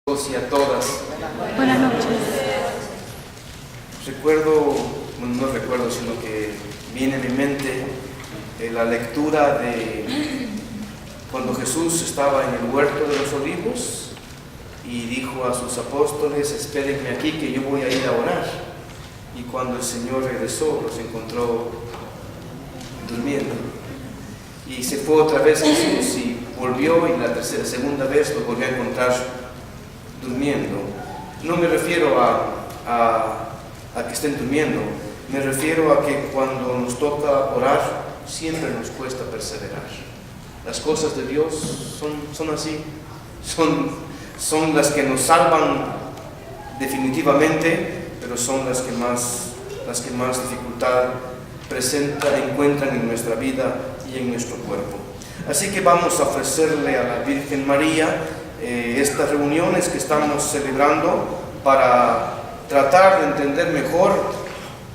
Y a todas. Buenas noches. No recuerdo, sino que viene a mi mente la lectura de cuando Jesús estaba en el huerto de los olivos y dijo a sus apóstoles: espérenme aquí que yo voy a ir a orar. Y cuando el Señor regresó, los encontró durmiendo. Y se fue otra vez Jesús y volvió, y la segunda vez los volvió a encontrar durmiendo. No me refiero a que estén durmiendo, me refiero a que cuando nos toca orar, siempre nos cuesta perseverar. Las cosas de Dios son así, son las que nos salvan definitivamente, pero son las que más dificultad encuentran en nuestra vida y en nuestro cuerpo. Así que vamos a ofrecerle a la Virgen María estas reuniones que estamos celebrando para tratar de entender mejor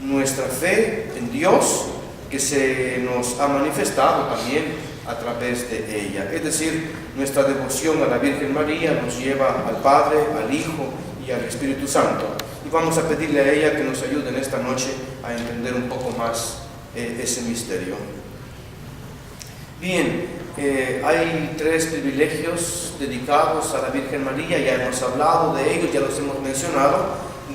nuestra fe en Dios, que se nos ha manifestado también a través de ella. Es decir, nuestra devoción a la Virgen María nos lleva al Padre, al Hijo y al Espíritu Santo. Y vamos a pedirle a ella que nos ayude en esta noche a entender un poco más ese misterio. Bien. Hay 3 privilegios dedicados a la Virgen María, ya hemos hablado de ellos, ya los hemos mencionado,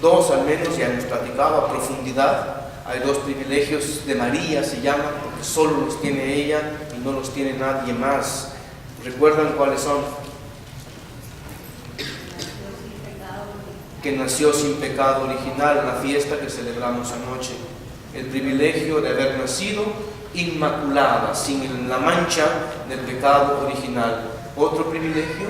2 al menos ya hemos platicado a profundidad. Hay 2 privilegios de María, se llaman, porque solo los tiene ella y no los tiene nadie más. ¿Recuerdan cuáles son? Que nació sin pecado original, la fiesta que celebramos anoche. El privilegio de haber nacido inmaculada, sin la mancha del pecado original. Otro privilegio,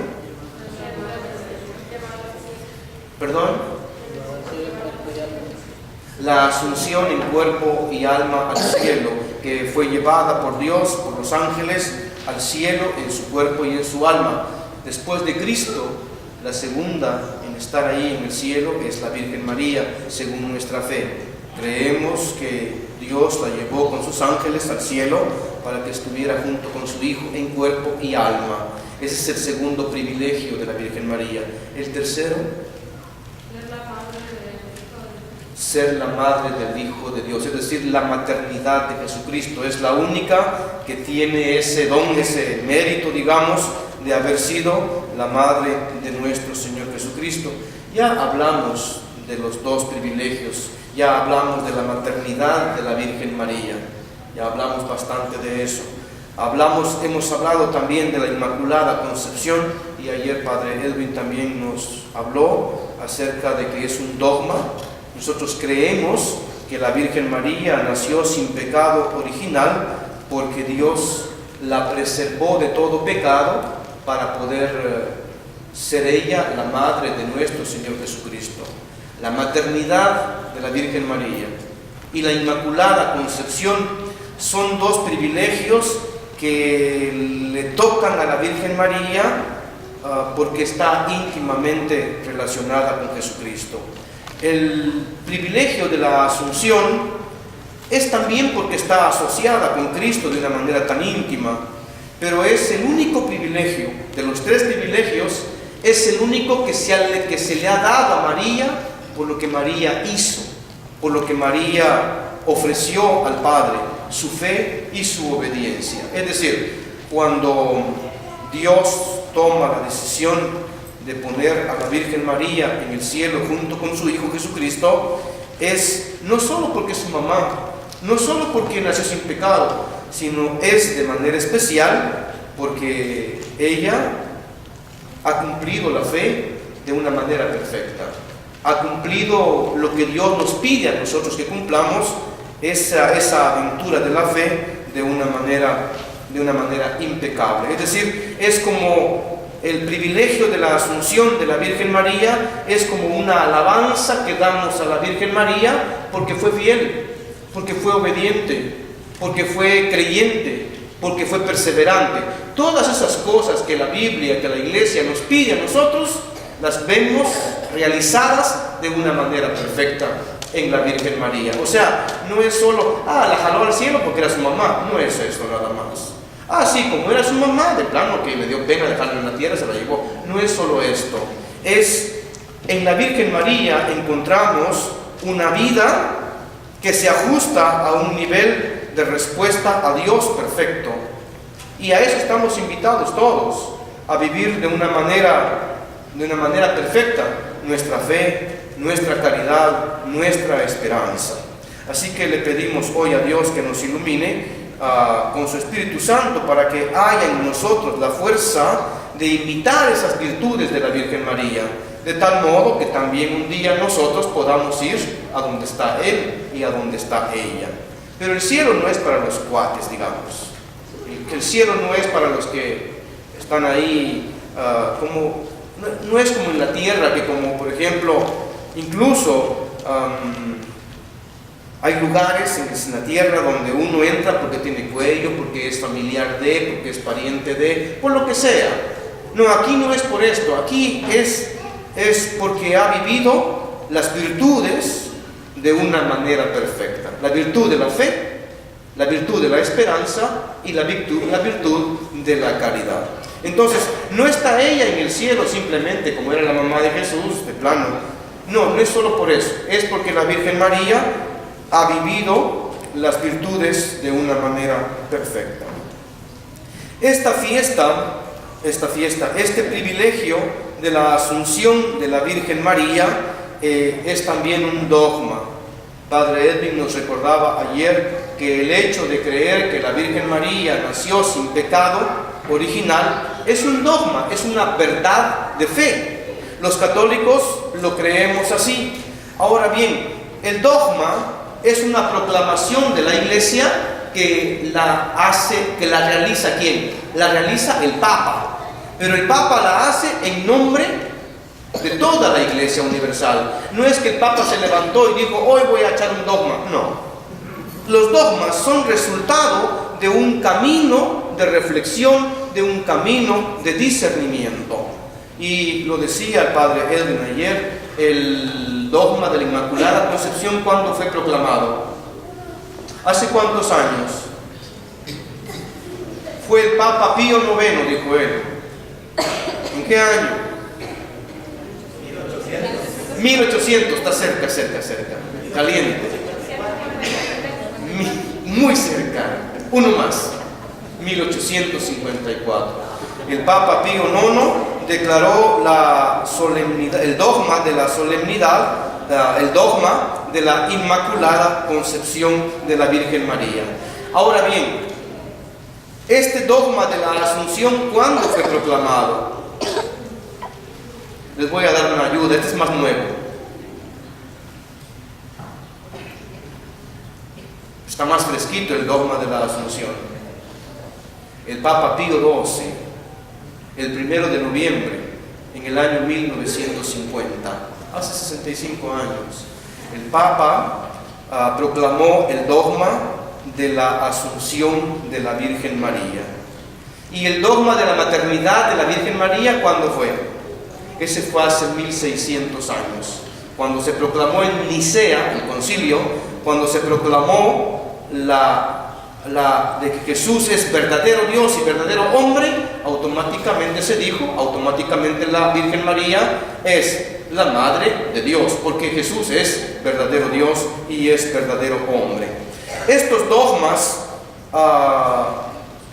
la asunción en cuerpo y alma al cielo, que fue llevada por Dios, por los ángeles, al cielo en su cuerpo y en su alma. Después de Cristo, la segunda en estar ahí en el cielo es la Virgen María, según nuestra fe. Creemos que Dios la llevó con sus ángeles al cielo para que estuviera junto con su Hijo en cuerpo y alma. Ese es el segundo privilegio de la Virgen María. El tercero, ser la madre del Hijo de Dios, es decir, la maternidad de Jesucristo. Es la única que tiene ese don, ese mérito, digamos, de haber sido la madre de nuestro Señor Jesucristo. Ya hablamos de los 2 privilegios. Ya hablamos de la maternidad de la Virgen María, ya hablamos bastante de eso. Hemos hablado también de la Inmaculada Concepción, y ayer Padre Edwin también nos habló acerca de que es un dogma. Nosotros creemos que la Virgen María nació sin pecado original porque Dios la preservó de todo pecado para poder ser ella la madre de nuestro Señor Jesucristo. La maternidad de la Virgen María y la Inmaculada Concepción son 2 privilegios que le tocan a la Virgen María porque está íntimamente relacionada con Jesucristo. El privilegio de la Asunción es también porque está asociada con Cristo de una manera tan íntima, pero es el único privilegio, de los 3 privilegios, es el único que se le ha dado a María por lo que María hizo, por lo que María ofreció al Padre, su fe y su obediencia. Es decir, cuando Dios toma la decisión de poner a la Virgen María en el cielo junto con su Hijo Jesucristo, es no solo porque es su mamá, no solo porque nació sin pecado, sino es de manera especial porque ella ha cumplido la fe de una manera perfecta. Ha cumplido lo que Dios nos pide a nosotros que cumplamos, esa aventura de la fe de una manera impecable. Es decir, es como el privilegio de la Asunción de la Virgen María, es como una alabanza que damos a la Virgen María porque fue fiel, porque fue obediente, porque fue creyente, porque fue perseverante. Todas esas cosas que la Biblia, que la Iglesia nos pide a nosotros, las vemos realizadas de una manera perfecta en la Virgen María. O sea, no es solo, la jaló al cielo porque era su mamá, no es eso nada más. Sí, como era su mamá, de plano que le dio pena dejarla en la tierra, se la llevó. No es solo esto, en la Virgen María encontramos una vida que se ajusta a un nivel de respuesta a Dios perfecto. Y a eso estamos invitados todos, a vivir de una manera perfecta nuestra fe, nuestra caridad, nuestra esperanza. Así que le pedimos hoy a Dios que nos ilumine con su Espíritu Santo para que haya en nosotros la fuerza de imitar esas virtudes de la Virgen María, de tal modo que también un día nosotros podamos ir a donde está Él y a donde está ella. Pero el cielo no es para los cuates, digamos. El cielo no es para los que están ahí no es como en la tierra, que como por ejemplo, incluso hay lugares en la tierra donde uno entra porque tiene cuello, porque es familiar de, porque es pariente de, por lo que sea. No, aquí no es por esto, aquí es porque ha vivido las virtudes de una manera perfecta. La virtud de la fe, la virtud de la esperanza y la virtud de la caridad. Entonces, no está ella en el cielo simplemente como era la mamá de Jesús, de plano. No es solo por eso, es porque la Virgen María ha vivido las virtudes de una manera perfecta. Este privilegio de la Asunción de la Virgen María es también un dogma. Padre Edwin nos recordaba ayer que el hecho de creer que la Virgen María nació sin pecado original es un dogma, es una verdad de fe. Los católicos lo creemos así. Ahora bien, el dogma es una proclamación de la Iglesia que la realiza ¿quién? La realiza el Papa. Pero el Papa la hace en nombre de toda la Iglesia universal. No es que el Papa se levantó y dijo, hoy voy a echar un dogma. No. Los dogmas son resultado de un camino de reflexión, de un camino de discernimiento. Y lo decía el Padre Edwin ayer, el dogma de la Inmaculada Concepción, ¿cuándo fue proclamado? ¿Hace cuántos años? Fue el Papa Pío IX, dijo él. ¿En qué año? 1800, está cerca, caliente. Muy cerca, uno más, 1854. El Papa Pío IX declaró el dogma de la solemnidad, el dogma de la Inmaculada Concepción de la Virgen María. Ahora bien, este dogma de la Asunción, ¿cuándo fue proclamado? Les voy a dar una ayuda, este es más nuevo. Está más fresquito el dogma de la Asunción. El Papa Pío XII, el 1 de noviembre, en el año 1950, hace 65 años, el Papa proclamó el dogma de la Asunción de la Virgen María. Y el dogma de la maternidad de la Virgen María, ¿cuándo fue? Ese fue hace 1600 años, cuando se proclamó en Nicea, el concilio, cuando se proclamó de que Jesús es verdadero Dios y verdadero hombre, automáticamente la Virgen María es la Madre de Dios, porque Jesús es verdadero Dios y es verdadero hombre. Estos dogmas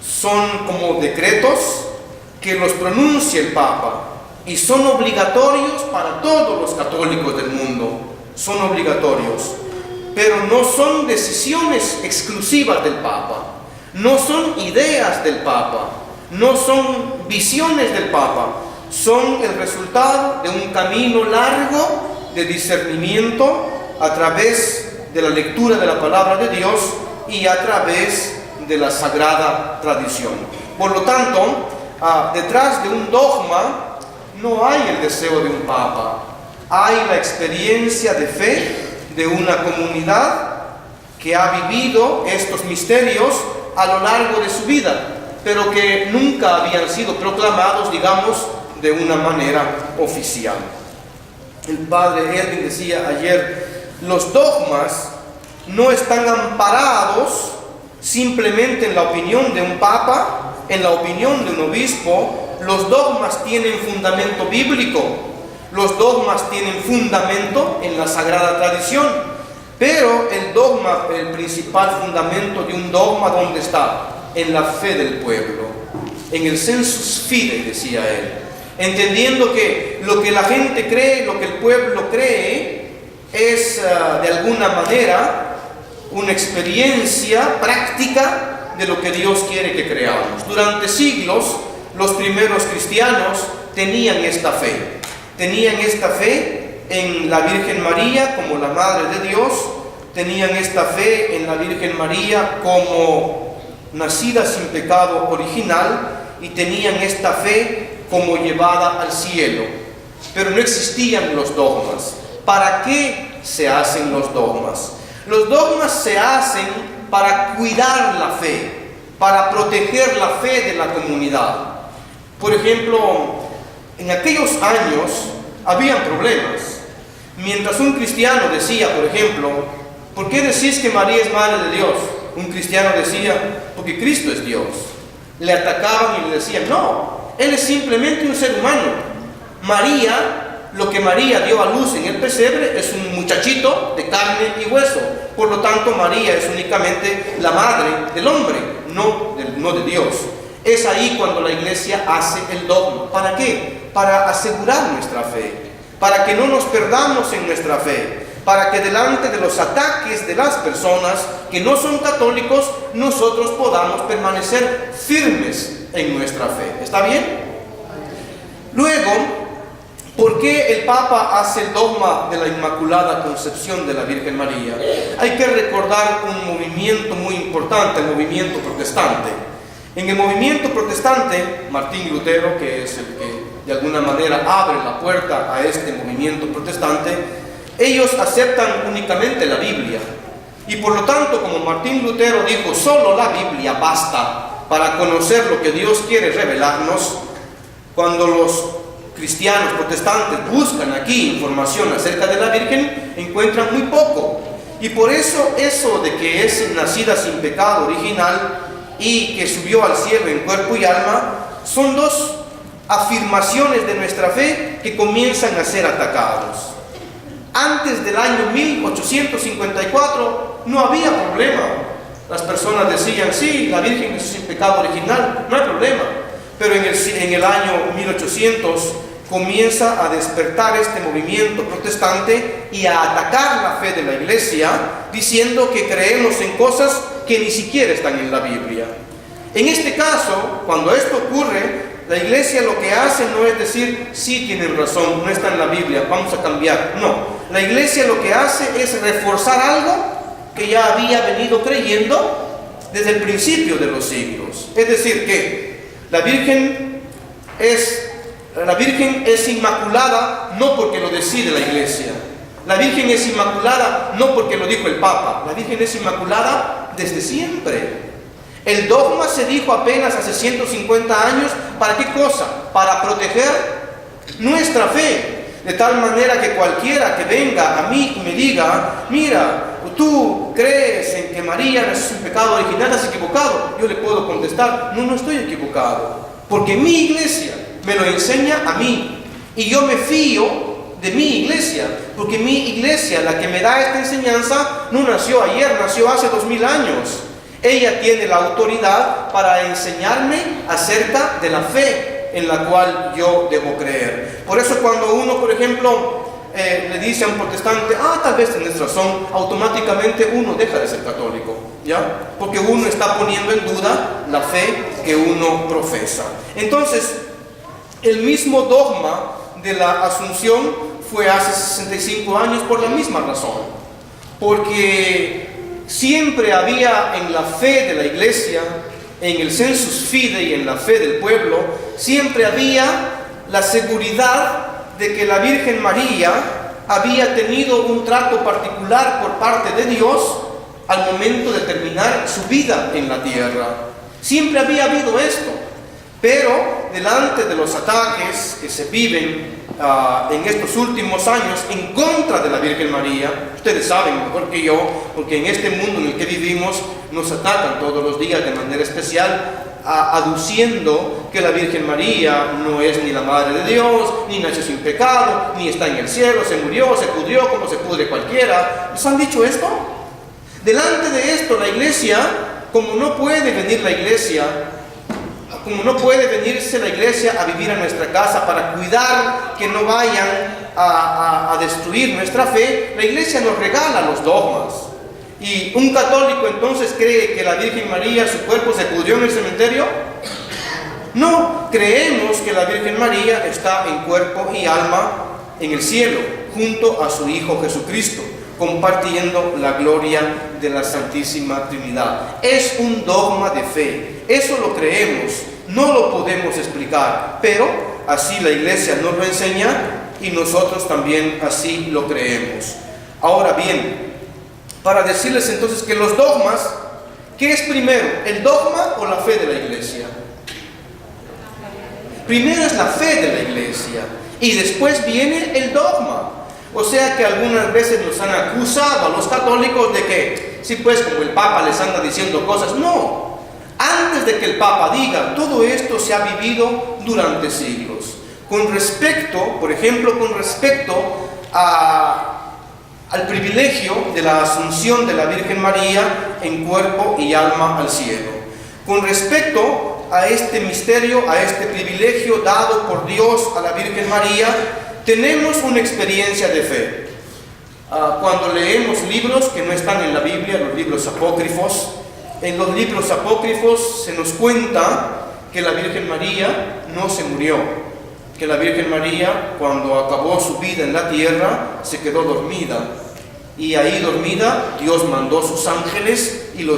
son como decretos que los pronuncia el Papa y son obligatorios para todos los católicos del mundo, son obligatorios. Pero no son decisiones exclusivas del Papa, no son ideas del Papa, no son visiones del Papa, son el resultado de un camino largo de discernimiento a través de la lectura de la palabra de Dios y a través de la sagrada tradición. Por lo tanto, detrás de un dogma no hay el deseo de un Papa, hay la experiencia de fe de una comunidad que ha vivido estos misterios a lo largo de su vida, pero que nunca habían sido proclamados, digamos, de una manera oficial. El Padre Edwin decía ayer, los dogmas no están amparados simplemente en la opinión de un Papa, en la opinión de un obispo. Los dogmas tienen fundamento bíblico. Los dogmas tienen fundamento en la sagrada tradición, pero el dogma, el principal fundamento de un dogma, ¿dónde está? En la fe del pueblo, en el sensus fidei, decía él, entendiendo que lo que la gente cree, lo que el pueblo cree, es de alguna manera una experiencia práctica de lo que Dios quiere que creamos. Durante siglos, los primeros cristianos tenían esta fe en la Virgen María como la Madre de Dios, tenían esta fe en la Virgen María como nacida sin pecado original, y tenían esta fe como llevada al cielo. Pero no existían los dogmas. ¿Para qué se hacen los dogmas? Los dogmas se hacen para cuidar la fe, para proteger la fe de la comunidad. Por ejemplo, en aquellos años habían problemas. Mientras un cristiano decía, por ejemplo, ¿por qué decís que María es Madre de Dios? Un cristiano decía, porque Cristo es Dios. Le atacaban y le decían, no, Él es simplemente un ser humano. María, lo que María dio a luz en el pesebre es un muchachito de carne y hueso. Por lo tanto, María es únicamente la madre del hombre, no de Dios. Es ahí cuando la iglesia hace el dogma. ¿Para qué? Para asegurar nuestra fe, para que no nos perdamos en nuestra fe, para que delante de los ataques de las personas que no son católicos, nosotros podamos permanecer firmes en nuestra fe. ¿Está bien? Luego, ¿por qué el Papa hace el dogma de la Inmaculada Concepción de la Virgen María? Hay que recordar un movimiento muy importante, el movimiento protestante. En el movimiento protestante, Martín Lutero, que es el que de alguna manera abre la puerta a este movimiento protestante, ellos aceptan únicamente la Biblia. Y por lo tanto, como Martín Lutero dijo, solo la Biblia basta para conocer lo que Dios quiere revelarnos, cuando los cristianos protestantes buscan aquí información acerca de la Virgen, encuentran muy poco. Y por eso de que es nacida sin pecado original y que subió al cielo en cuerpo y alma, son dos afirmaciones de nuestra fe que comienzan a ser atacados. Antes del año 1854 no había problema. Las personas decían, sí, la Virgen es sin pecado original, no hay problema. Pero en el año 1800 comienza a despertar este movimiento protestante y a atacar la fe de la iglesia, diciendo que creemos en cosas que ni siquiera están en la Biblia. En este caso, cuando esto ocurre, la iglesia lo que hace no es decir, sí tienen razón, no está en la Biblia, vamos a cambiar. No, la iglesia lo que hace es reforzar algo que ya había venido creyendo desde el principio de los siglos. Es decir, que la Virgen es inmaculada no porque lo decide la iglesia. La Virgen es inmaculada no porque lo dijo el Papa. La Virgen es inmaculada desde siempre. El dogma se dijo apenas hace 150 años. ¿Para qué cosa? Para proteger nuestra fe. De tal manera que cualquiera que venga a mí y me diga, mira, tú crees en que María no es un pecado original, has equivocado. Yo le puedo contestar, no estoy equivocado. Porque mi iglesia me lo enseña a mí. Y yo me fío de mi iglesia. Porque mi iglesia, la que me da esta enseñanza, no nació ayer, nació hace 2000 años. Ella tiene la autoridad para enseñarme acerca de la fe en la cual yo debo creer. Por eso cuando uno, por ejemplo, le dice a un protestante, tal vez tenés razón, automáticamente uno deja de ser católico, ¿ya? Porque uno está poniendo en duda la fe que uno profesa. Entonces, el mismo dogma de la Asunción fue hace 65 años por la misma razón. Porque siempre había en la fe de la iglesia, en el sensus fidei, en la fe del pueblo, siempre había la seguridad de que la Virgen María había tenido un trato particular por parte de Dios al momento de terminar su vida en la tierra. Siempre había habido esto, pero delante de los ataques que se viven en estos últimos años en contra de la Virgen María, ustedes saben mejor que yo, porque en este mundo en el que vivimos nos atacan todos los días de manera especial aduciendo que la Virgen María no es ni la Madre de Dios, ni nació sin pecado, ni está en el cielo, se murió, se pudrió como se pudre cualquiera. ¿Les han dicho esto? Delante de esto, la iglesia, como no puede venirse la iglesia a vivir a nuestra casa para cuidar que no vayan a destruir nuestra fe, la iglesia nos regala los dogmas. ¿Y un católico entonces cree que la Virgen María, su cuerpo se pudrió en el cementerio? No, creemos que la Virgen María está en cuerpo y alma en el cielo, junto a su Hijo Jesucristo, compartiendo la gloria de la Santísima Trinidad. Es un dogma de fe, eso lo creemos, no lo podemos explicar, pero así la iglesia nos lo enseña y nosotros también así lo creemos. Ahora bien, para decirles entonces que los dogmas, ¿qué es primero, el dogma o la fe de la iglesia? Primero es la fe de la iglesia y después viene el dogma. O sea que algunas veces nos han acusado a los católicos de que, sí pues, como el Papa les anda diciendo cosas. No, antes de que el Papa diga, todo esto se ha vivido durante siglos. Con respecto, por ejemplo, al privilegio de la asunción de la Virgen María en cuerpo y alma al cielo. Con respecto a este misterio, a este privilegio dado por Dios a la Virgen María, tenemos una experiencia de fe. Cuando leemos libros que no están en la Biblia, los libros apócrifos, en los libros apócrifos se nos cuenta que la Virgen María no se murió, que la Virgen María, cuando acabó su vida en la tierra, se quedó dormida. Y ahí dormida, Dios mandó sus ángeles y la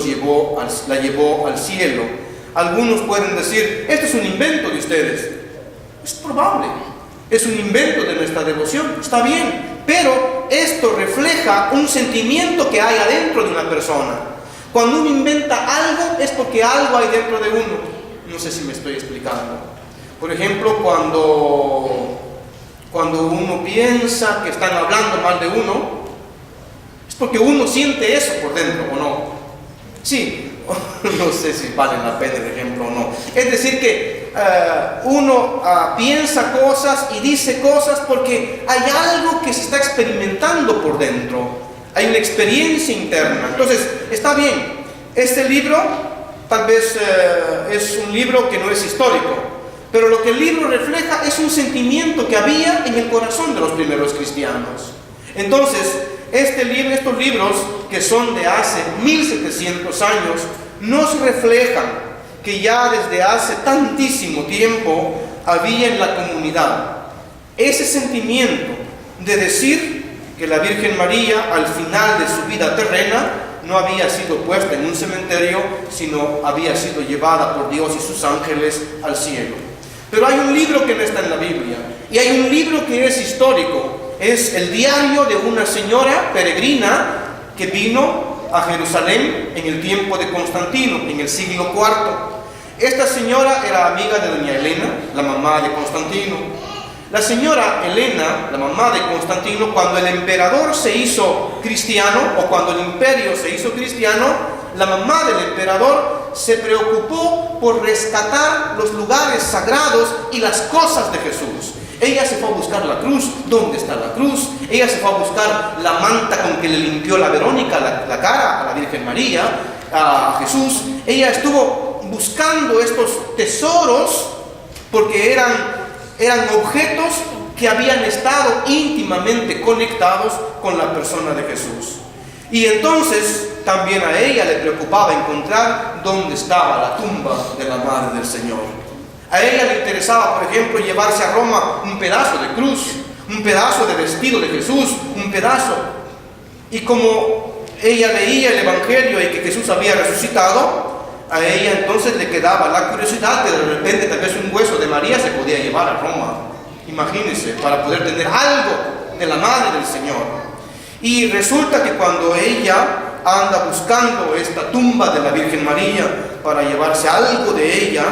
llevó al cielo. Algunos pueden decir, esto es un invento de ustedes. Es probable, es un invento de nuestra devoción, está bien, pero esto refleja un sentimiento que hay adentro de una persona. Cuando uno inventa algo, es porque algo hay dentro de uno. No sé si me estoy explicando. Por ejemplo, cuando uno piensa que están hablando mal de uno, es porque uno siente eso por dentro, ¿o no? Sí, no sé si vale la pena el ejemplo o no. Es decir que uno piensa cosas y dice cosas porque hay algo que se está experimentando por dentro. Hay una experiencia interna. Entonces, está bien. Este libro tal vez es un libro que no es histórico, pero lo que el libro refleja es un sentimiento que había en el corazón de los primeros cristianos. Entonces, estos libros que son de hace 1700 años, nos reflejan que ya desde hace tantísimo tiempo había en la comunidad ese sentimiento de decir que la Virgen María al final de su vida terrena no había sido puesta en un cementerio, sino había sido llevada por Dios y sus ángeles al cielo. Pero hay un libro que no está en la Biblia, y hay un libro que es histórico. Es el diario de una señora peregrina que vino a Jerusalén en el tiempo de Constantino, en el siglo IV. Esta señora era amiga de doña Elena, la mamá de Constantino. La señora Elena, la mamá de Constantino, cuando el emperador se hizo cristiano, o cuando el imperio se hizo cristiano, la mamá del emperador se preocupó por rescatar los lugares sagrados y las cosas de Jesús. Ella se fue a buscar la cruz. ¿Dónde está la cruz? Ella se fue a buscar la manta con que le limpió la Verónica la cara a la Virgen María, a Jesús. Ella estuvo buscando estos tesoros porque eran objetos que habían estado íntimamente conectados con la persona de Jesús. Y entonces también a ella le preocupaba encontrar dónde estaba la tumba de la Madre del Señor. A ella le interesaba, por ejemplo, llevarse a Roma un pedazo de cruz, un pedazo de vestido de Jesús, un pedazo. Y como ella leía el Evangelio y que Jesús había resucitado, a ella entonces le quedaba la curiosidad que de repente tal vez un hueso de María se podía llevar a Roma. Imagínense, para poder tener algo de la Madre del Señor. Y resulta que cuando ella anda buscando esta tumba de la Virgen María para llevarse algo de ella,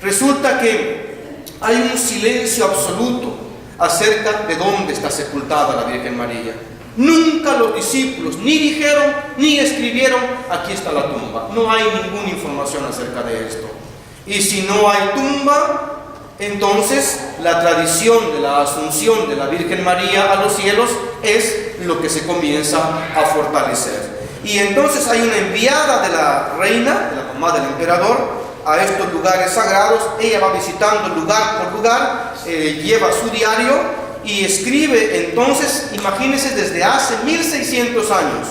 resulta que hay un silencio absoluto acerca de dónde está sepultada la Virgen María. Nunca los discípulos ni dijeron ni escribieron: aquí está la tumba. No hay ninguna información acerca de esto. Y si no hay tumba, entonces la tradición de la asunción de la Virgen María a los cielos es lo que se comienza a fortalecer. Y entonces hay una enviada de la reina, de la mamá del emperador, a estos lugares sagrados. Ella va visitando lugar por lugar, lleva su diario y escribe. Entonces, imagínense, desde hace 1600 años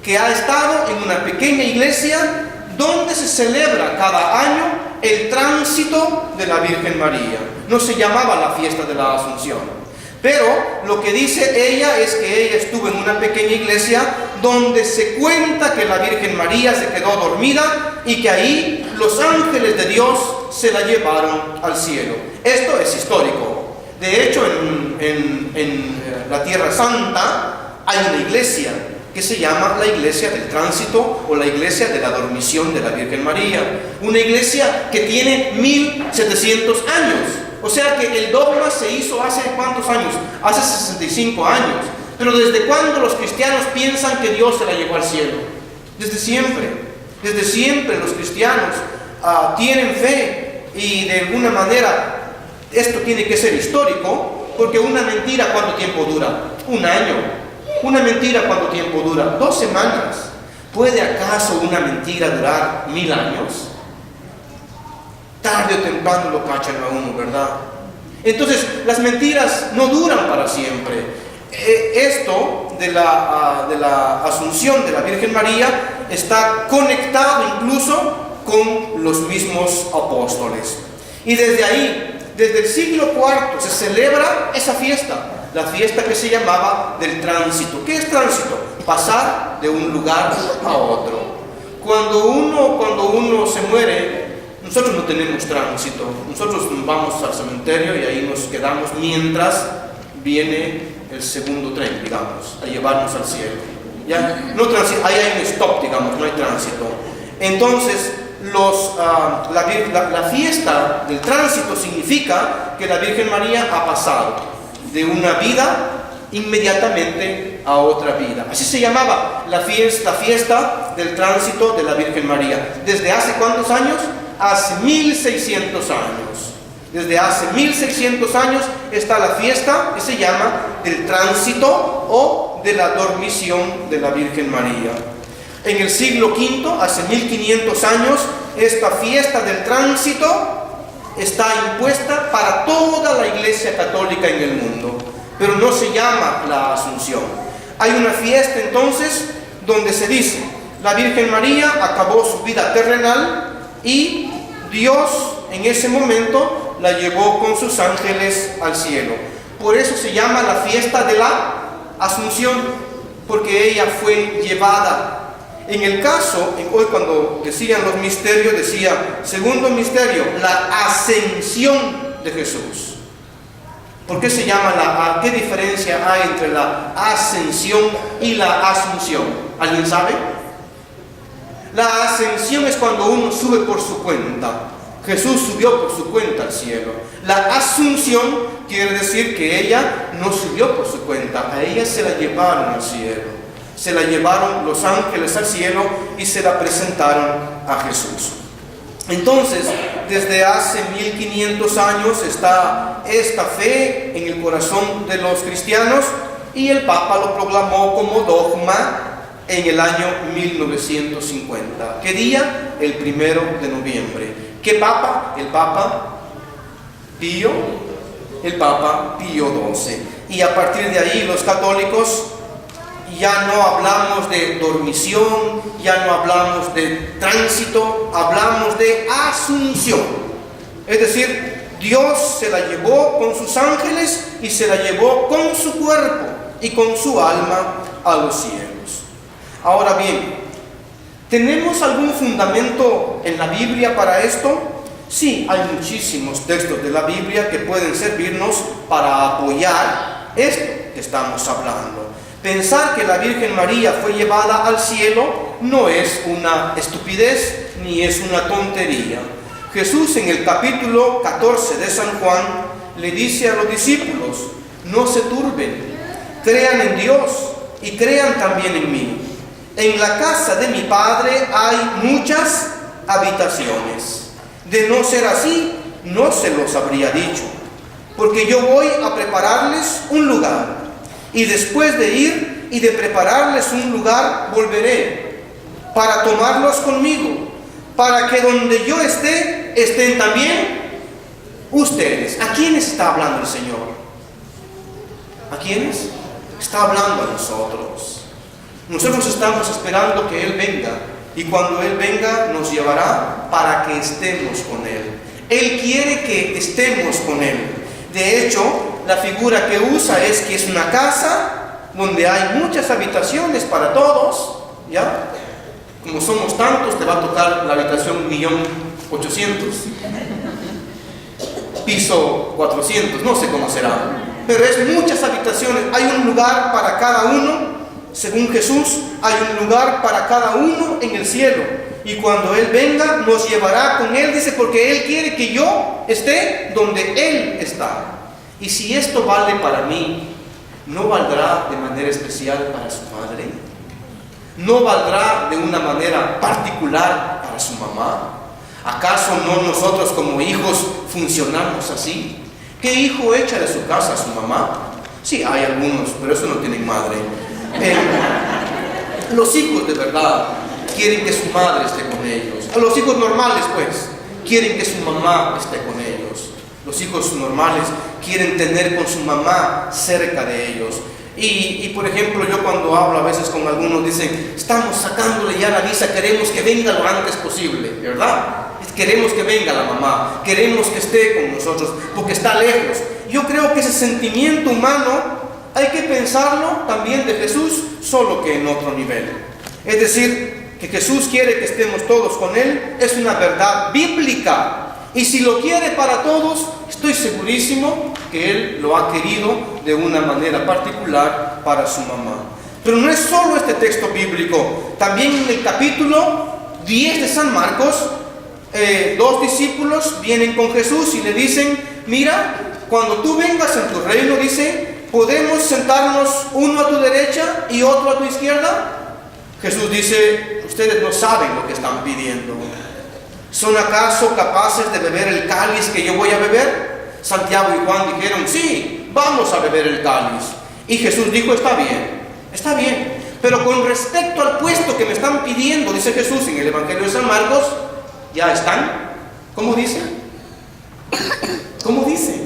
que ha estado en una pequeña iglesia donde se celebra cada año el tránsito de la Virgen María. No se llamaba la fiesta de la Asunción, pero lo que dice ella es que ella estuvo en una pequeña iglesia donde se cuenta que la Virgen María se quedó dormida y que ahí los ángeles de Dios se la llevaron al cielo. Esto es histórico. De hecho, en la Tierra Santa hay una iglesia que se llama la Iglesia del Tránsito o la Iglesia de la Dormición de la Virgen María. Una iglesia que tiene 1700 años. O sea que el dogma se hizo hace ¿cuántos años? Hace 65 años. Pero ¿desde cuándo los cristianos piensan que Dios se la llevó al cielo? Desde siempre. Desde siempre los cristianos tienen fe, y de alguna manera esto tiene que ser histórico, porque una mentira, ¿cuánto tiempo dura? Un año. Una mentira, ¿cuánto tiempo dura? 2 semanas. ¿Puede acaso una mentira durar 1000 años? Tarde o temprano lo cachan a uno, ¿verdad? Entonces, las mentiras no duran para siempre. Esto de la asunción de la Virgen María está conectado incluso con los mismos apóstoles. Y desde ahí, desde el siglo IV, se celebra esa fiesta. La fiesta que se llamaba del tránsito. ¿Qué es tránsito? Pasar de un lugar a otro. Cuando uno se muere, nosotros no tenemos tránsito. Nosotros vamos al cementerio y ahí nos quedamos mientras viene el segundo tren, digamos, a llevarnos al cielo. ¿Ya? No tránsito, ahí hay un stop, digamos, no hay tránsito. Entonces, la fiesta del tránsito significa que la Virgen María ha pasado de una vida inmediatamente a otra vida. Así se llamaba la fiesta del tránsito de la Virgen María. ¿Desde hace cuántos años? Hace 1600 años. Desde hace 1600 años está la fiesta que se llama del tránsito o de la dormición de la Virgen María. En el siglo V, hace 1500 años, esta fiesta del tránsito está impuesta para toda la Iglesia Católica en el mundo, pero no se llama la Asunción. Hay una fiesta entonces donde se dice: la Virgen María acabó su vida terrenal y Dios en ese momento la llevó con sus ángeles al cielo. Por eso se llama la fiesta de la Asunción, porque ella fue llevada. En el caso, hoy cuando decían los misterios, decía: segundo misterio, la ascensión de Jesús. ¿Por qué se llama qué diferencia hay entre la ascensión y la asunción? ¿Alguien sabe? La ascensión es cuando uno sube por su cuenta. Jesús subió por su cuenta al cielo. La asunción quiere decir que ella no subió por su cuenta, a ella se la llevaron al cielo. Se la llevaron los ángeles al cielo y se la presentaron a Jesús. Entonces, desde hace 1500 años está esta fe en el corazón de los cristianos, y el Papa lo proclamó como dogma en el año 1950. ¿Qué día? El 1 de noviembre. ¿Qué Papa? El Papa Pío XII. Y a partir de ahí los católicos ya no hablamos de dormición, ya no hablamos de tránsito, hablamos de asunción. Es decir, Dios se la llevó con sus ángeles y se la llevó con su cuerpo y con su alma a los cielos. Ahora bien, ¿tenemos algún fundamento en la Biblia para esto? Sí, hay muchísimos textos de la Biblia que pueden servirnos para apoyar esto que estamos hablando. Pensar que la Virgen María fue llevada al cielo no es una estupidez ni es una tontería. Jesús en el capítulo 14 de San Juan le dice a los discípulos: no se turben, crean en Dios y crean también en mí. En la casa de mi Padre hay muchas habitaciones. De no ser así, no se los habría dicho, porque yo voy a prepararles un lugar, y después de ir y de prepararles un lugar, volveré para tomarlos conmigo, para que donde yo esté, estén también ustedes. ¿A quiénes está hablando el Señor? ¿A quiénes? Está hablando a nosotros. Nosotros estamos esperando que Él venga, y cuando Él venga nos llevará para que estemos con Él. Él quiere que estemos con Él. De hecho, la figura que usa es que es una casa donde hay muchas habitaciones para todos, ¿ya? Como somos tantos, te va a tocar la habitación 1.800.000, piso 400, no sé cómo será, pero es muchas habitaciones. Hay un lugar para cada uno, según Jesús, hay un lugar para cada uno en el cielo, y cuando Él venga nos llevará con Él, dice, porque Él quiere que yo esté donde Él está. Y si esto vale para mí, ¿no valdrá de manera especial para su madre? ¿No valdrá de una manera particular para su mamá? ¿Acaso no nosotros como hijos funcionamos así? ¿Qué hijo echa de su casa a su mamá? Sí, hay algunos, pero eso no tienen madre. Los hijos de verdad quieren que su madre esté con ellos. A los hijos normales, pues, quieren que su mamá esté con ellos. Los hijos normales quieren tener con su mamá cerca de ellos. Y por ejemplo, yo cuando hablo a veces con algunos, dicen, estamos sacándole ya la visa, queremos que venga lo antes posible, ¿verdad? Queremos que venga la mamá, queremos que esté con nosotros, porque está lejos. Yo creo que ese sentimiento humano hay que pensarlo también de Jesús, solo que en otro nivel. Es decir, que Jesús quiere que estemos todos con Él, es una verdad bíblica. Y si lo quiere para todos, estoy segurísimo que Él lo ha querido de una manera particular para su mamá. Pero no es solo este texto bíblico. También en el capítulo 10 de San Marcos, dos discípulos vienen con Jesús y le dicen, mira, cuando tú vengas en tu reino, dice, ¿podemos sentarnos uno a tu derecha y otro a tu izquierda? Jesús dice, ustedes no saben lo que están pidiendo. ¿Son acaso capaces de beber el cáliz que yo voy a beber? Santiago y Juan dijeron, sí, vamos a beber el cáliz. Y Jesús dijo, está bien, pero con respecto al puesto que me están pidiendo, dice Jesús en el Evangelio de San Marcos, ya están. ¿Cómo dice? ¿Cómo dice?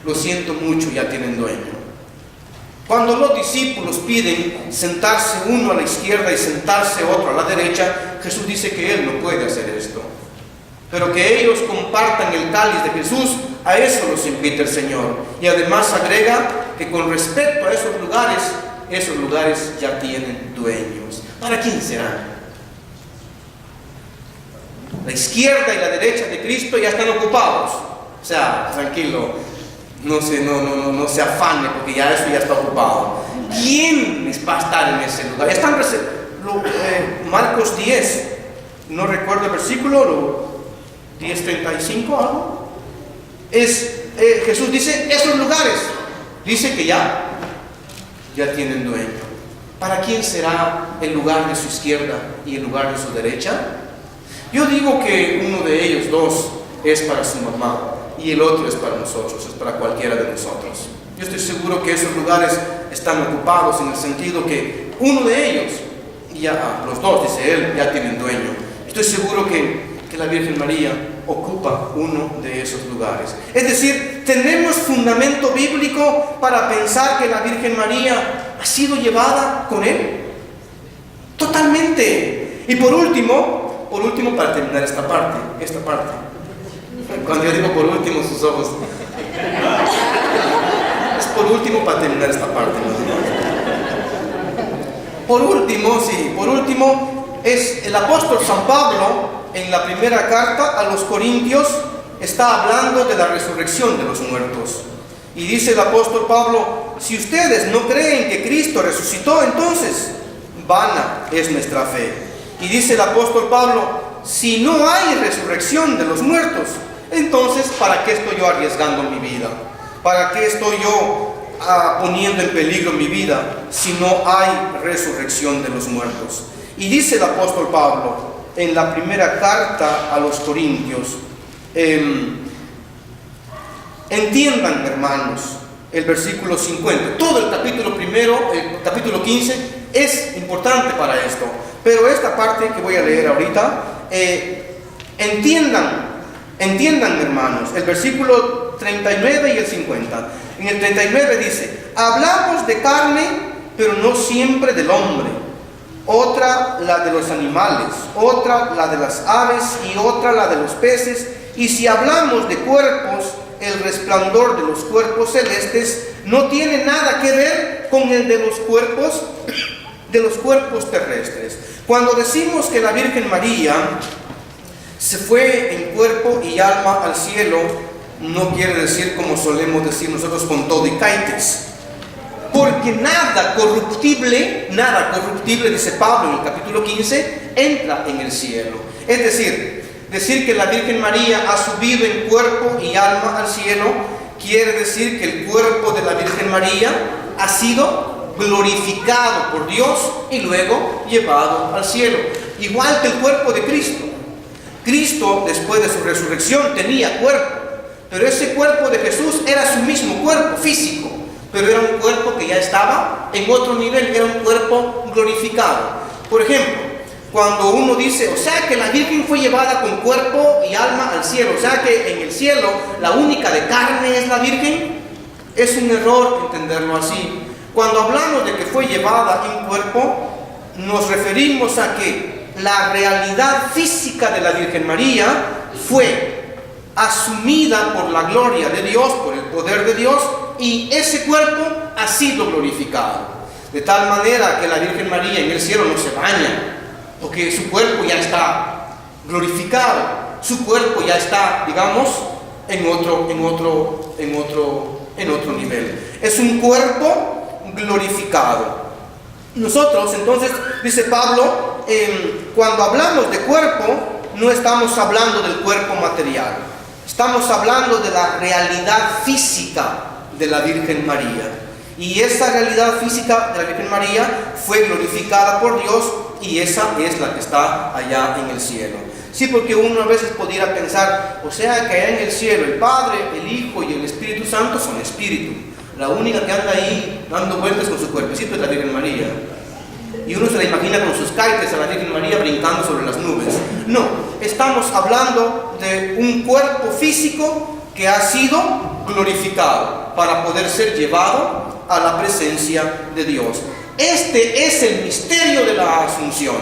Lo siento mucho, ya tienen dueño. Cuando los discípulos piden sentarse uno a la izquierda y sentarse otro a la derecha, Jesús dice que Él no puede hacer esto. Pero que ellos compartan el cáliz de Jesús, a eso los invita el Señor. Y además agrega que con respecto a esos lugares ya tienen dueños. ¿Para quién serán? La izquierda y la derecha de Cristo ya están ocupados. O sea, tranquilo, no se afane porque ya eso ya está ocupado. ¿Quién va a estar en ese lugar? Ya están Marcos 10, no recuerdo el versículo, 10:35 algo. Jesús dice, esos lugares, dice que ya tienen dueño. ¿Para quién será el lugar de su izquierda y el lugar de su derecha? Yo digo que uno de ellos dos es para su mamá y el otro es para nosotros, es para cualquiera de nosotros. Yo estoy seguro que esos lugares están ocupados en el sentido que uno de ellos, los dos, dice él, ya tienen dueño. Estoy seguro que la Virgen María ocupa uno de esos lugares. Es decir, tenemos fundamento bíblico para pensar que la Virgen María ha sido llevada con Él. Totalmente. Y por último, para terminar esta parte. Cuando yo digo por último, sus ojos. Es por último para terminar esta parte, ¿no? Por último, es el apóstol San Pablo, en la primera carta a los Corintios, está hablando de la resurrección de los muertos. Y dice el apóstol Pablo, si ustedes no creen que Cristo resucitó, entonces vana es nuestra fe. Y dice el apóstol Pablo, si no hay resurrección de los muertos, entonces ¿para qué estoy yo arriesgando mi vida? ¿Para qué estoy yo poniendo en peligro mi vida si no hay resurrección de los muertos? Y dice el apóstol Pablo en la primera carta a los Corintios, entiendan, hermanos, el versículo 50, todo el capítulo primero, el capítulo 15 es importante para esto, pero esta parte que voy a leer ahorita, entiendan, hermanos, el versículo 39 y el 50. En el 39 dice: hablamos de carne, pero no siempre del hombre. Otra la de los animales, otra la de las aves y otra la de los peces. Y si hablamos de cuerpos, el resplandor de los cuerpos celestes no tiene nada que ver con el de los cuerpos terrestres. Cuando decimos que la Virgen María se fue en cuerpo y alma al cielo, no quiere decir como solemos decir nosotros con todo y caites, porque nada corruptible, dice Pablo en el capítulo 15, entra en el cielo. Es decir que la Virgen María ha subido en cuerpo y alma al cielo, quiere decir que el cuerpo de la Virgen María ha sido glorificado por Dios y luego llevado al cielo, igual que el cuerpo de Cristo. Cristo, después de su resurrección, tenía cuerpo, pero ese cuerpo de Jesús era su mismo cuerpo físico, pero era un cuerpo que ya estaba en otro nivel, era un cuerpo glorificado. Por ejemplo, cuando uno dice, o sea que la Virgen fue llevada con cuerpo y alma al cielo, o sea que en el cielo la única de carne es la Virgen, es un error entenderlo así. Cuando hablamos de que fue llevada en cuerpo, nos referimos a que la realidad física de la Virgen María fue asumida por la gloria de Dios, por el poder de Dios, y ese cuerpo ha sido glorificado. De tal manera que la Virgen María en el cielo no se baña, porque su cuerpo ya está glorificado, su cuerpo ya está, digamos, en otro nivel. Es un cuerpo glorificado. Nosotros, entonces, dice Pablo, cuando hablamos de cuerpo, no estamos hablando del cuerpo material, estamos hablando de la realidad física de la Virgen María. Y esa realidad física de la Virgen María fue glorificada por Dios, y esa es la que está allá en el cielo. Sí, porque uno a veces pudiera pensar, o sea que allá en el cielo el Padre, el Hijo y el Espíritu Santo son espíritu. La única que anda ahí dando vueltas con su cuerpecito es la Virgen María. Y uno se la imagina con sus caites a la Virgen María brincando sobre las nubes. No, estamos hablando de un cuerpo físico que ha sido glorificado para poder ser llevado a la presencia de Dios. Este es el misterio de la Asunción.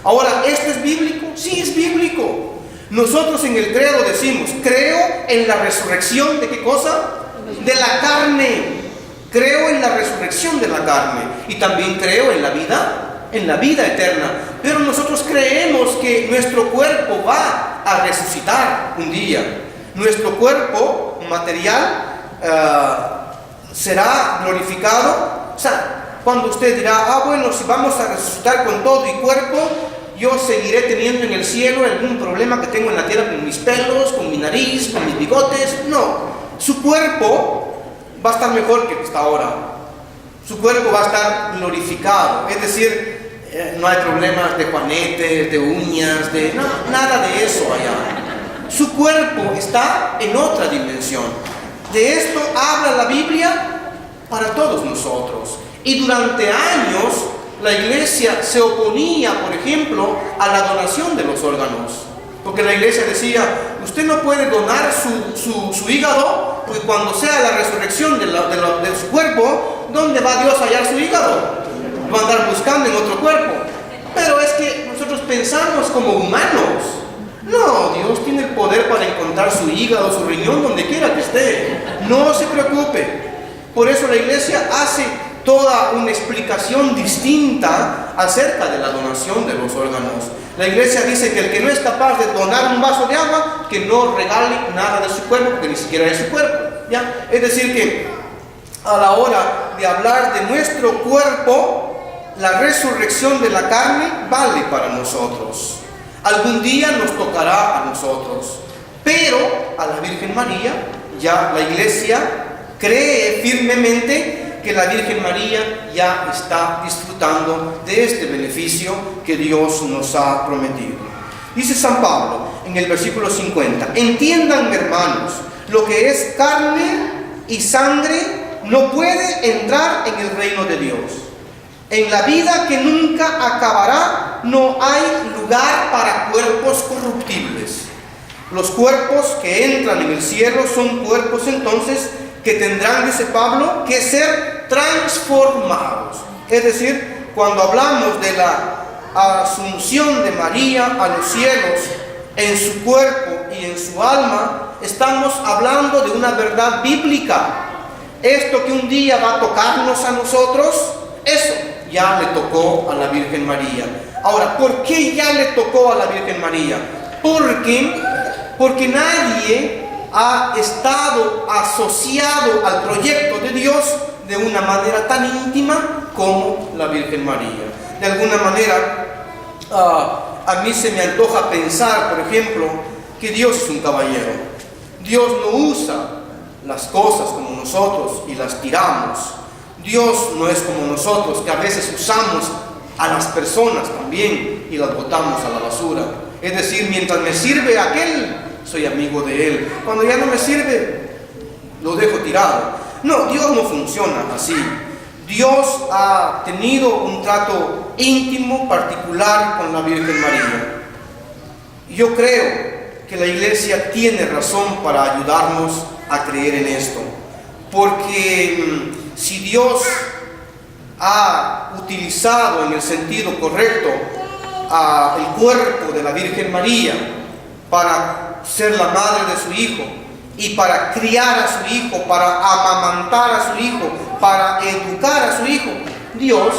Ahora, ¿esto es bíblico? Sí, es bíblico. Nosotros en el credo decimos, creo en la resurrección ¿de qué cosa? De la carne. Creo en la resurrección de la carne. Y también creo en la vida eterna. Pero nosotros creemos que nuestro cuerpo va a resucitar un día. Nuestro cuerpo material será glorificado. O sea, cuando usted dirá, bueno, si vamos a resucitar con todo y cuerpo, yo seguiré teniendo en el cielo algún problema que tengo en la tierra con mis pelos, con mi nariz, con mis bigotes. No, su cuerpo va a estar mejor que está ahora. Su cuerpo va a estar glorificado. Es decir, no hay problemas de juanetes, de uñas, nada de eso allá. Su cuerpo está en otra dimensión. De esto habla la Biblia para todos nosotros. Y durante años la iglesia se oponía, por ejemplo, a la donación de los órganos. Porque la iglesia decía, usted no puede donar su hígado, porque cuando sea la resurrección de su cuerpo, ¿dónde va Dios a hallar su hígado? Lo va a andar buscando en otro cuerpo. Pero es que nosotros pensamos como humanos. No, Dios tiene el poder para encontrar su hígado, su riñón, donde quiera que esté. No se preocupe. Por eso la iglesia hace toda una explicación distinta acerca de la donación de los órganos. La iglesia dice que el que no es capaz de donar un vaso de agua, que no regale nada de su cuerpo, porque ni siquiera es su cuerpo, ¿ya? Es decir que a la hora de hablar de nuestro cuerpo, la resurrección de la carne vale para nosotros. Algún día nos tocará a nosotros, pero a la Virgen María ya la iglesia cree firmemente que la Virgen María ya está disfrutando de este beneficio que Dios nos ha prometido. Dice San Pablo en el versículo 50: entiendan, hermanos, lo que es carne y sangre no puede entrar en el reino de Dios. En la vida que nunca acabará no hay lugar para cuerpos corruptibles. Los cuerpos que entran en el cielo son cuerpos entonces que tendrán, dice Pablo, que ser transformados. Es decir, cuando hablamos de la asunción de María a los cielos en su cuerpo y en su alma, estamos hablando de una verdad bíblica. Esto que un día va a tocarnos a nosotros, eso ya le tocó a la Virgen María. Ahora, ¿por qué ya le tocó a la Virgen María? Porque nadie ha estado asociado al proyecto de Dios de una manera tan íntima como la Virgen María. De alguna manera, a mí se me antoja pensar, por ejemplo, que Dios es un caballero. Dios no usa las cosas como nosotros y las tiramos. Dios no es como nosotros, que a veces usamos a las personas también y las botamos a la basura. Es decir, mientras me sirve aquel, soy amigo de él. Cuando ya no me sirve, lo dejo tirado. No, Dios no funciona así. Dios ha tenido un trato íntimo, particular con la Virgen María. Yo creo que la Iglesia tiene razón para ayudarnos a creer en esto. Porque si Dios ha utilizado en el sentido correcto el cuerpo de la Virgen María para ser la madre de su hijo y para criar a su hijo, para amamantar a su hijo, para educar a su hijo, Dios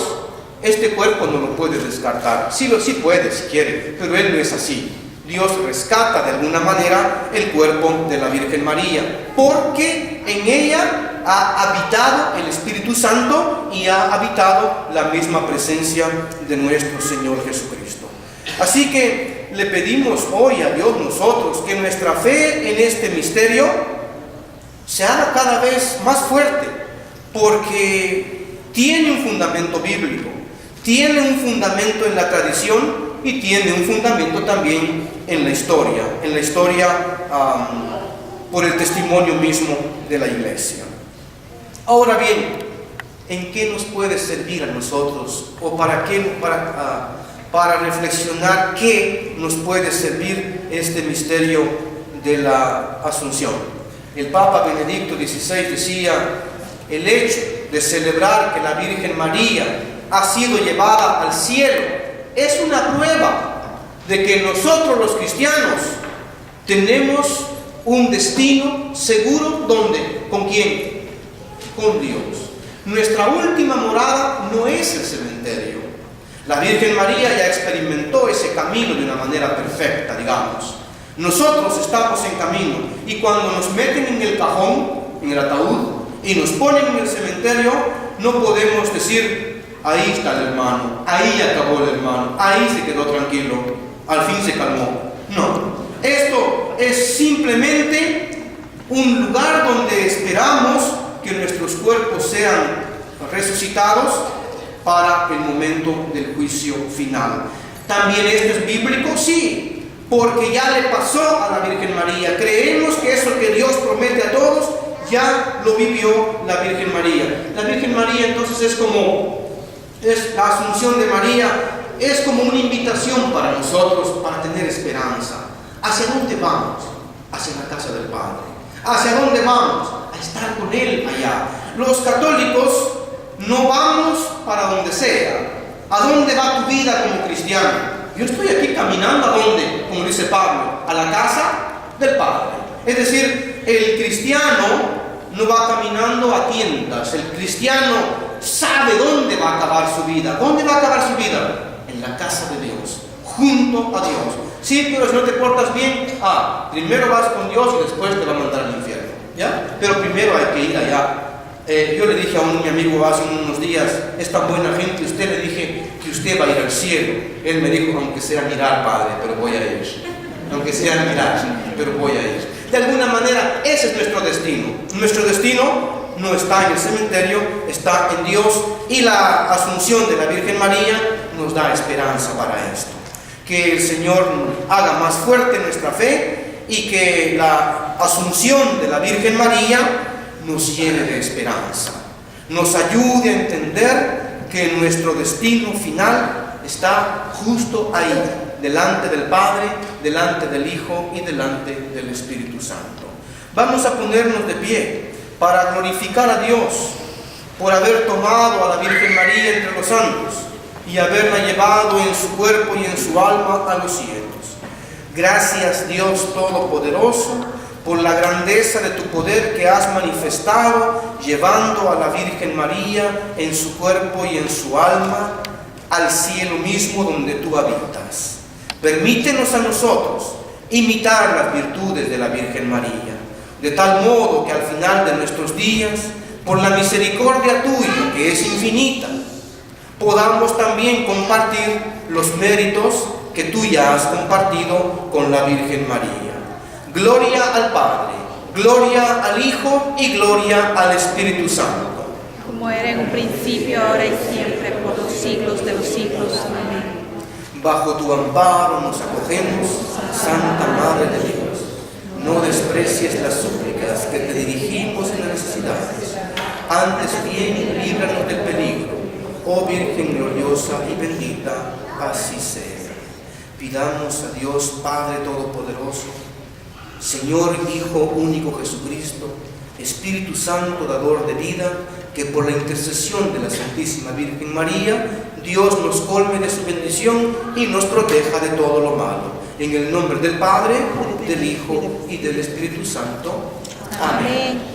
este cuerpo no lo puede descartar. Sí puede si quiere, pero Él no es así. Dios rescata de alguna manera el cuerpo de la Virgen María, porque en ella ha habitado el Espíritu Santo y ha habitado la misma presencia de nuestro Señor Jesucristo. Así que le pedimos hoy a Dios nosotros que nuestra fe en este misterio se haga cada vez más fuerte, porque tiene un fundamento bíblico, tiene un fundamento en la tradición y tiene un fundamento también en la historia por el testimonio mismo de la Iglesia. Ahora bien, ¿en qué nos puede servir a nosotros? ¿O para reflexionar qué nos puede servir este misterio de la Asunción? El Papa Benedicto XVI decía: el hecho de celebrar que la Virgen María ha sido llevada al cielo es una prueba de que nosotros los cristianos tenemos un destino seguro. ¿Dónde? ¿Con quién? Con Dios. Nuestra última morada no es el cementerio. La Virgen María ya experimentó ese camino de una manera perfecta, digamos. Nosotros estamos en camino, y cuando nos meten en el cajón, en el ataúd, y nos ponen en el cementerio, no podemos decir: ahí está el hermano, ahí acabó el hermano, ahí se quedó tranquilo, al fin se calmó. No, esto es simplemente un lugar donde esperamos que nuestros cuerpos sean resucitados para el momento del juicio final. ¿También esto es bíblico? Sí, porque ya le pasó a la Virgen María. Creemos que eso que Dios promete a todos ya lo vivió la Virgen María. La Virgen María entonces es la Asunción de María, es como una invitación para nosotros para tener esperanza. ¿Hacia dónde vamos? Hacia la casa del Padre. ¿Hacia dónde vamos? A estar con Él allá. Los católicos no vamos para donde sea. ¿A dónde va tu vida como cristiano? Yo estoy aquí caminando, ¿a dónde? Como dice Pablo, a la casa del Padre. Es decir, el cristiano no va caminando a tiendas. El cristiano sabe dónde va a acabar su vida. ¿Dónde va a acabar su vida? En la casa de Dios, junto a Dios. Sí, pero si no te portas bien, primero vas con Dios y después te va a mandar al infierno, ¿ya? Pero primero hay que ir allá. Yo le dije a mi amigo hace unos días: es tan buena gente usted, le dije que usted va a ir al cielo. Él me dijo: aunque sea mirar, Padre, pero voy a ir. Aunque sea mirar, pero voy a ir. De alguna manera, ese es nuestro destino. Nuestro destino no está en el cementerio, está en Dios, y la asunción de la Virgen María nos da esperanza para esto. Que el Señor haga más fuerte nuestra fe y que la asunción de la Virgen María nos llene de esperanza, nos ayude a entender que nuestro destino final está justo ahí, delante del Padre, delante del Hijo y delante del Espíritu Santo. Vamos a ponernos de pie para glorificar a Dios por haber tomado a la Virgen María entre los santos y haberla llevado en su cuerpo y en su alma a los cielos. Gracias, Dios Todopoderoso, por la grandeza de tu poder que has manifestado, llevando a la Virgen María en su cuerpo y en su alma al cielo mismo donde tú habitas. Permítenos a nosotros imitar las virtudes de la Virgen María, de tal modo que al final de nuestros días, por la misericordia tuya, que es infinita, podamos también compartir los méritos que tú ya has compartido con la Virgen María. Gloria al Padre, gloria al Hijo y gloria al Espíritu Santo. Como era en un principio, ahora y siempre, por los siglos de los siglos. Amén. Bajo tu amparo nos acogemos, Santa Madre de Dios. No desprecies las súplicas que te dirigimos en las necesidades. Antes bien, líbranos del peligro, oh Virgen gloriosa y bendita, así sea. Pidamos a Dios Padre Todopoderoso, Señor Hijo único Jesucristo, Espíritu Santo, dador de vida, que por la intercesión de la Santísima Virgen María, Dios nos colme de su bendición y nos proteja de todo lo malo. En el nombre del Padre, del Hijo y del Espíritu Santo. Amén.